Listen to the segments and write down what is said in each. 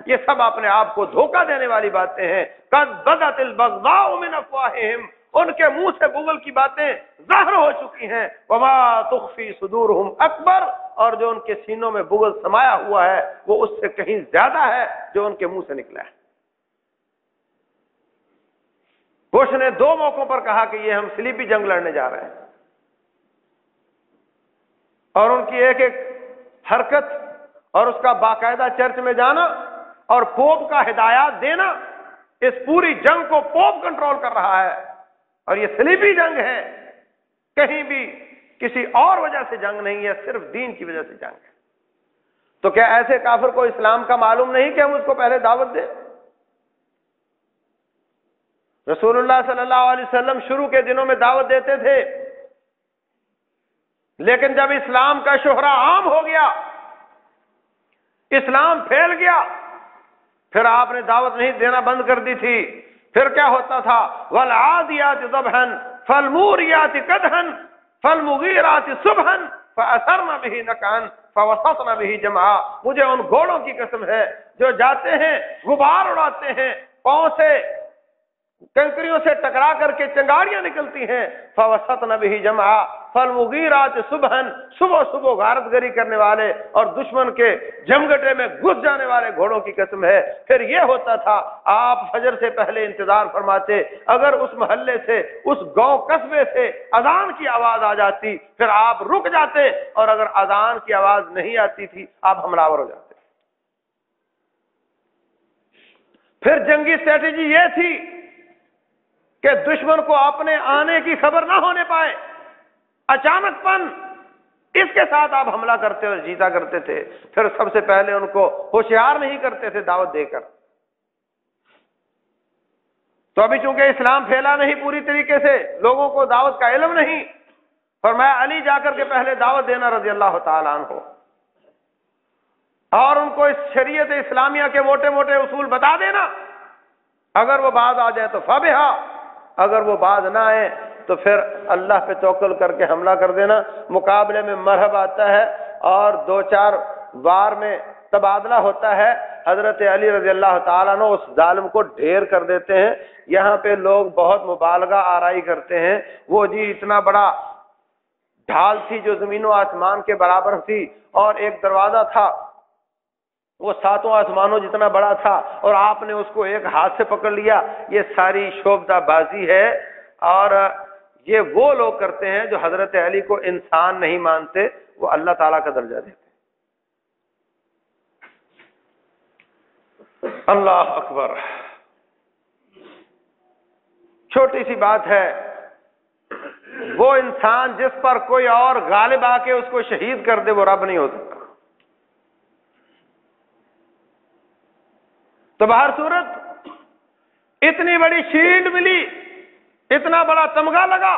یہ سب اپنے آپ کو دھوکہ دینے والی باتیں ہیں۔ قد بدت البغضاء من افواہہم، ان کے منہ سے بغض کی باتیں ظاہر ہو چکی ہیں۔ وما تخفی صدورہم اکبر، اور جو ان کے سینوں میں بغض سمایا ہوا ہے وہ اس سے کہیں زیادہ ہے جو ان کے منہ سے نکلا ہے۔ بش نے 2 موقعوں پر کہا کہ یہ ہم صلیبی جنگ لڑنے جا رہے ہیں، اور ان کی ایک ایک حرکت اور اس کا باقاعدہ چرچ میں جانا اور پوپ کا ہدایات دینا، اس پوری جنگ کو پوپ کنٹرول کر رہا ہے، اور یہ صلیبی جنگ ہے، کہیں بھی کسی اور وجہ سے جنگ نہیں ہے، صرف دین کی وجہ سے جنگ ہے۔ تو کیا ایسے کافر کو اسلام کا معلوم نہیں کہ ہم اس کو پہلے دعوت دیں؟ رسول اللہ صلی اللہ علیہ وسلم شروع کے دنوں میں دعوت دیتے تھے، لیکن جب اسلام کا شہرہ عام ہو گیا، اسلام پھیل گیا، پھر آپ نے دعوت نہیں دینا بند کر دی تھی۔ پھر کیا ہوتا تھا؟ وَالْعَادِيَاتِ ضَبْحًا فَالْمُورِيَاتِ قَدْحًا فَالْمُغِيرَاتِ صُبْحًا فَأَثَرْنَ بِهِ نَقْعًا فَوَسَطْنَ بِهِ جَمْعًا۔ مجھے ان گھوڑوں کی قسم ہے جو جاتے ہیں، غبار اڑاتے ہیں، پاؤں سے کنکریوں سے ٹکرا کر کے چنگاریاں نکلتی ہیں، فَوَسَطْنَ بِهِ جَمْعًا فَالْمُغِيرَاتِ صُبْحًا، صبح صبح غارت گری کرنے والے اور دشمن کے جمگٹے میں گھس جانے والے گھوڑوں کی قسم ہے۔ پھر یہ ہوتا تھا، آپ فجر سے پہلے انتظار فرماتے، اگر اس محلے سے، اس گاؤں قصبے سے اذان کی آواز آ جاتی پھر آپ رک جاتے، اور اگر اذان کی آواز نہیں آتی تھی آپ حملہ آور ہو جاتے۔ پھر جنگی اسٹریٹجی یہ تھی کہ دشمن کو اپنے آنے کی خبر نہ ہونے پائے، اچانک پن اس کے ساتھ آپ حملہ کرتے اور جیتا کرتے تھے۔ پھر سب سے پہلے ان کو ہوشیار نہیں کرتے تھے دعوت دے کر۔ تو ابھی چونکہ اسلام پھیلا نہیں پوری طریقے سے، لوگوں کو دعوت کا علم نہیں، فرمایا علی جا کر کے پہلے دعوت دینا رضی اللہ تعالیٰ عنہ، اور ان کو اس شریعت اسلامیہ کے موٹے موٹے اصول بتا دینا، اگر وہ باز آ جائے تو فبہا، اگر وہ باز نہ آئے تو پھر اللہ پہ توکل کر کے حملہ کر دینا۔ مقابلے میں مرحب آتا ہے اور 2-4 وار میں تبادلہ ہوتا ہے، حضرت علی رضی اللہ تعالیٰ عنہ اس ظالم کو ڈھیر کر دیتے ہیں۔ یہاں پہ لوگ بہت مبالغہ آرائی کرتے ہیں، وہ جی اتنا بڑا ڈھال تھی جو زمین و آسمان کے برابر تھی، اور ایک دروازہ تھا وہ 7 آسمانوں جتنا بڑا تھا، اور آپ نے اس کو ایک ہاتھ سے پکڑ لیا۔ یہ ساری شوبدہ بازی ہے، اور یہ وہ لوگ کرتے ہیں جو حضرت علی کو انسان نہیں مانتے، وہ اللہ تعالیٰ کا درجہ دیتے۔ اللہ اکبر۔ چھوٹی سی بات ہے، وہ انسان جس پر کوئی اور غالب آ کے اس کو شہید کر دے وہ رب نہیں ہو سکتا۔ تو بہر صورت اتنی بڑی شیلڈ ملی، اتنا بڑا تمغہ لگا،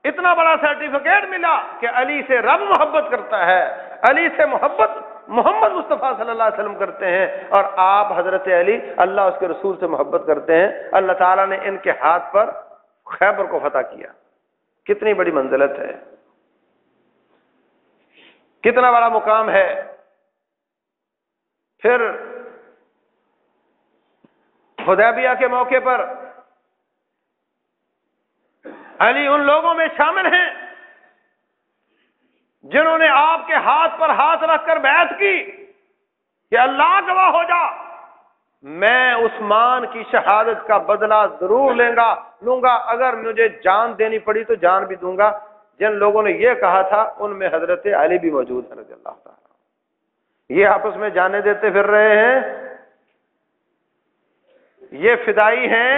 اتنا بڑا سرٹیفکیٹ ملا کہ علی سے رب محبت کرتا ہے، علی سے محبت محمد مصطفیٰ صلی اللہ علیہ وسلم کرتے ہیں، اور آپ حضرت علی اللہ اس کے رسول سے محبت کرتے ہیں۔ اللہ تعالیٰ نے ان کے ہاتھ پر خیبر کو فتح کیا۔ کتنی بڑی منزلت ہے، کتنا بڑا مقام ہے۔ پھر حدیبیہ کے موقع پر علی ان لوگوں میں شامل ہیں جنہوں نے آپ کے ہاتھ پر ہاتھ رکھ کر بیعت کی کہ اللہ گواہ ہو جا، میں عثمان کی شہادت کا بدلہ ضرور لوں گا، اگر مجھے جان دینی پڑی تو جان بھی دوں گا۔ جن لوگوں نے یہ کہا تھا ان میں حضرت علی بھی موجود ہے رضی اللہ تعالیٰ۔ یہ آپس میں جانے دیتے پھر رہے ہیں، یہ فدائی ہیں،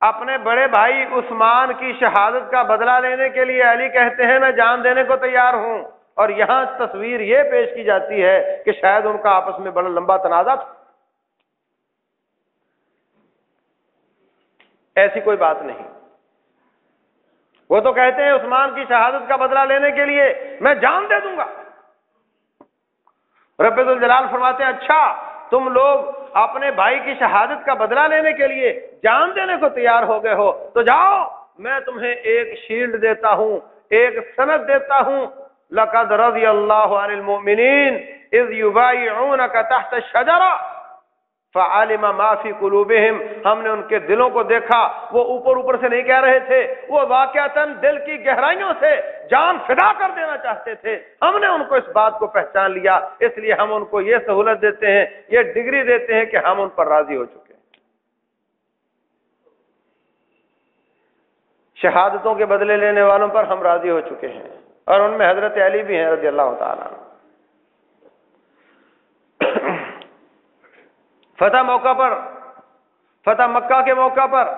اپنے بڑے بھائی عثمان کی شہادت کا بدلہ لینے کے لیے علی کہتے ہیں میں جان دینے کو تیار ہوں، اور یہاں تصویر یہ پیش کی جاتی ہے کہ شاید ان کا آپس میں بڑا لمبا تنازع تھا۔ ایسی کوئی بات نہیں، وہ تو کہتے ہیں عثمان کی شہادت کا بدلہ لینے کے لیے میں جان دے دوں گا۔ رب ذوالجلال فرماتے ہیں اچھا تم لوگ اپنے بھائی کی شہادت کا بدلہ لینے کے لیے جان دینے کو تیار ہو گئے ہو، تو جاؤ میں تمہیں ایک شیلڈ دیتا ہوں، ایک سند دیتا ہوں۔ لقد رضی اللہ عن المؤمنین اذ یبایعونک تحت الشجرہ فعلم ما فی قلوبہم، ہم نے ان کے دلوں کو دیکھا، وہ اوپر سے نہیں کہہ رہے تھے، وہ واقعتاً دل کی گہرائیوں سے جان فدا کر دینا چاہتے تھے۔ ہم نے ان کو اس بات کو پہچان لیا، اس لیے ہم ان کو یہ سہولت دیتے ہیں، یہ ڈگری دیتے ہیں کہ ہم ان پر راضی ہو چکے ہیں۔ شہادتوں کے بدلے لینے والوں پر ہم راضی ہو چکے ہیں، اور ان میں حضرت علی بھی ہیں رضی اللہ تعالیٰ عنہ۔ فتح مکہ کے موقع پر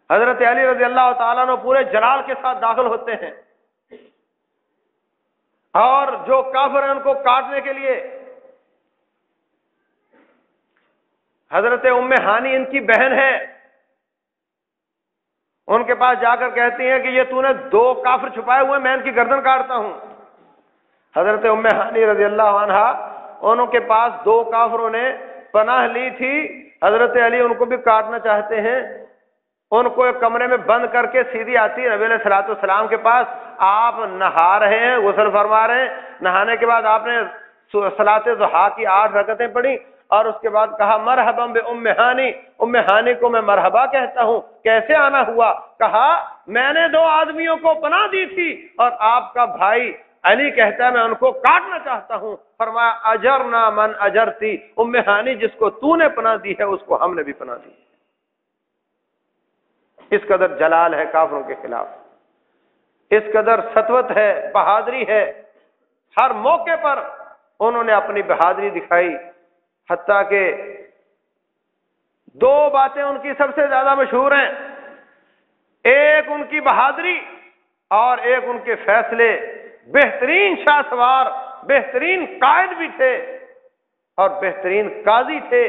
حضرت علی رضی اللہ تعالیٰ عنہ پورے جلال کے ساتھ داخل ہوتے ہیں، اور جو کافر ہیں ان کو کاٹنے کے لیے حضرت ام ہانی ان کی بہن ہے، ان کے پاس جا کر کہتی ہیں کہ یہ تو نے 2 کافر چھپائے ہوئے، میں ان کی گردن کاٹتا ہوں۔ حضرت ام ہانی رضی اللہ عنہا، انہوں کے پاس 2 کافروں نے پناہ لی تھی، حضرت علی ان کو بھی کاٹنا چاہتے ہیں، ان کو ایک کمرے میں بند کر کے سیدھی آتی ہے نبی علیہ الصلوۃ والسلام کے پاس، آپ نہا رہے ہیں، غسل فرما رہے ہیں، نہانے کے بعد آپ نے صلاۃ ضحیٰ کی 8 رکعتیں پڑھی، اور اس کے بعد کہا مرحبا بام ہانی، ام ہانی کو میں مرحبا کہتا ہوں، کیسے آنا ہوا؟ کہا میں نے 2 آدمیوں کو پناہ دی تھی، اور آپ کا بھائی علی کہتا ہے میں ان کو کاٹنا چاہتا ہوں۔ فرمایا اجرنا من اجرتی، ام ہانی جس کو تو نے پناہ دی ہے اس کو ہم نے بھی پناہ دی۔ اس قدر جلال ہے کافروں کے خلاف، اس قدر سطوت ہے، بہادری ہے، ہر موقع پر انہوں نے اپنی بہادری دکھائی، حتیٰ کہ 2 باتیں ان کی سب سے زیادہ مشہور ہیں، ایک ان کی بہادری اور ایک ان کے فیصلے۔ بہترین شاہ سوار، بہترین قائد بھی تھے اور بہترین قاضی تھے،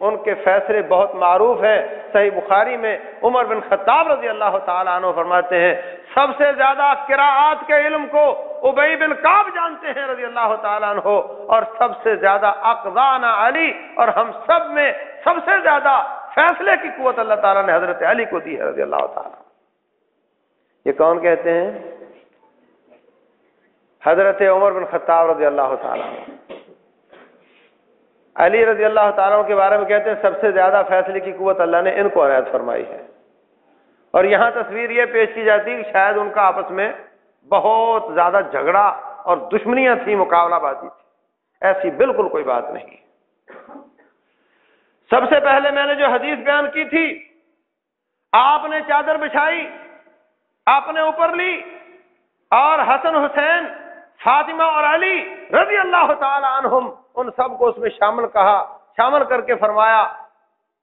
ان کے فیصلے بہت معروف ہیں۔ صحیح بخاری میں عمر بن خطاب رضی اللہ تعالیٰ عنہ فرماتے ہیں سب سے زیادہ قراءات کے علم کو ابی بن کعب جانتے ہیں رضی اللہ تعالیٰ عنہ، اور سب سے زیادہ اقضانا علی، اور ہم سب میں سب سے زیادہ فیصلے کی قوت اللہ تعالیٰ نے حضرت علی کو دی ہے رضی اللہ تعالیٰ۔ یہ کون کہتے ہیں؟ حضرت عمر بن خطاب رضی اللہ تعالیٰ عنہ۔ علی رضی اللہ تعالیٰ کے بارے میں کہتے ہیں سب سے زیادہ فیصلے کی قوت اللہ نے ان کو عنایت فرمائی ہے، اور یہاں تصویر یہ پیش کی جاتی ہے کہ شاید ان کا آپس میں بہت زیادہ جھگڑا اور دشمنیاں تھیں، مقابلہ بازی تھی، ایسی بالکل کوئی بات نہیں۔ سب سے پہلے میں نے جو حدیث بیان کی تھی، آپ نے چادر بچھائی، آپ نے اوپر لی، اور حسن حسین، فاطمہ اور علی رضی اللہ تعالی عنہم، ان سب کو اس میں شامل کر کے فرمایا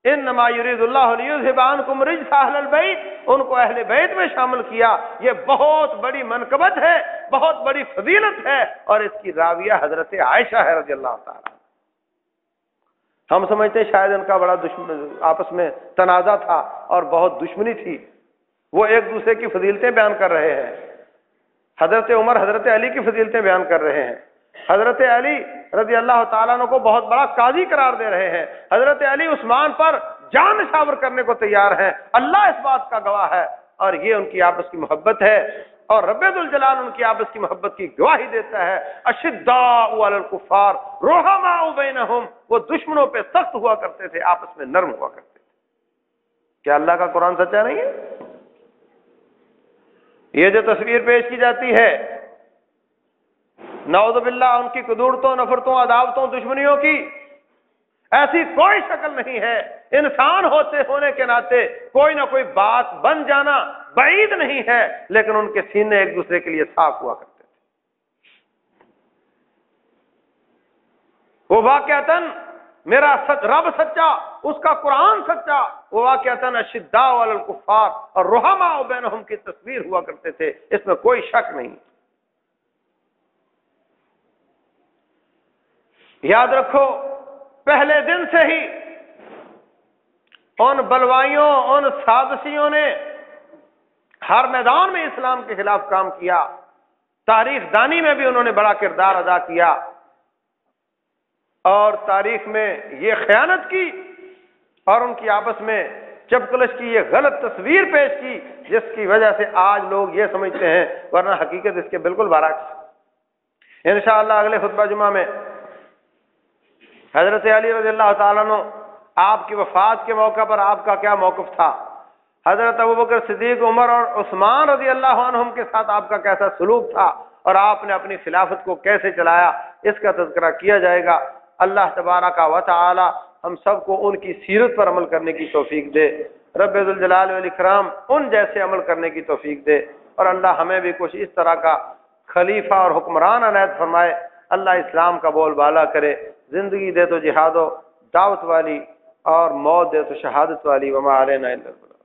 انما یرید اللہ لیذھب عنکم رجس اہل البیت، ان کو اہل بیت میں شامل کیا۔ یہ بہت بڑی منقبت ہے، بہت بڑی فضیلت ہے، اور اس کی راویہ حضرت عائشہ ہے رضی اللہ تعالی۔ ہم سمجھتے ہیں شاید ان کا بڑا آپس میں تنازع تھا اور بہت دشمنی تھی، وہ ایک دوسرے کی فضیلتیں بیان کر رہے ہیں، حضرت عمر حضرت علی کی فضیلتیں بیان کر رہے ہیں، حضرت علی رضی اللہ تعالیٰ عنہ کو بہت بڑا قاضی قرار دے رہے ہیں، حضرت علی عثمان پر جان نشاور کرنے کو تیار ہیں، اللہ اس بات کا گواہ ہے، اور یہ ان کی آپس کی محبت ہے، اور رب ذوالجلال ان کی آپس کی محبت کی گواہی دیتا ہے۔ اشداء علی الکفار رحماء بینہم، وہ دشمنوں پہ سخت ہوا کرتے تھے، آپس میں نرم ہوا کرتے تھے۔ کیا اللہ کا قرآن سچا نہیں ہے؟ یہ جو تصویر پیش کی جاتی ہے نعوذ باللہ ان کی قدورتوں، نفرتوں، عداوتوں، دشمنیوں کی، ایسی کوئی شکل نہیں ہے۔ انسان ہونے کے ناطے کوئی نہ کوئی بات بن جانا بعید نہیں ہے، لیکن ان کے سینے ایک دوسرے کے لیے صاف ہوا کرتے تھے۔ وہ واقعتاً میرا رب سچا، اس کا قرآن سچا، وہ واقعتاً اشداء علی الکفار اور رحماء بینہم کی تصویر ہوا کرتے تھے، اس میں کوئی شک نہیں۔ یاد رکھو پہلے دن سے ہی ان بلوائیوں، ان سازشیوں نے ہر میدان میں اسلام کے خلاف کام کیا، تاریخ دانی میں بھی انہوں نے بڑا کردار ادا کیا، اور تاریخ میں یہ خیانت کی اور ان کی آپس میں چپکلش کی یہ غلط تصویر پیش کی، جس کی وجہ سے آج لوگ یہ سمجھتے ہیں، ورنہ حقیقت اس کے بالکل برعکس۔ انشاءاللہ اگلے خطبہ جمعہ میں حضرت علی رضی اللہ تعالیٰ عنہ آپ کی وفات کے موقع پر آپ کا کیا موقف تھا؟ حضرت ابوبکر صدیق، عمر اور عثمان رضی اللہ عنہم کے ساتھ آپ کا کیسا سلوک تھا اور آپ نے اپنی خلافت کو کیسے چلایا، اس کا تذکرہ کیا جائے گا۔ اللہ تبارک و تعالی ہم سب کو ان کی سیرت پر عمل کرنے کی توفیق دے، رب ذوالجلال والاکرام ان جیسے عمل کرنے کی توفیق دے، اور اللہ ہمیں بھی کچھ اس طرح کا خلیفہ اور حکمران عنایت فرمائے۔ اللہ اسلام کا بول بالا کرے، زندگی دے تو جہاد و دعوت والی، اور موت دے تو شہادت والی۔ وما علینا الا البلاغ۔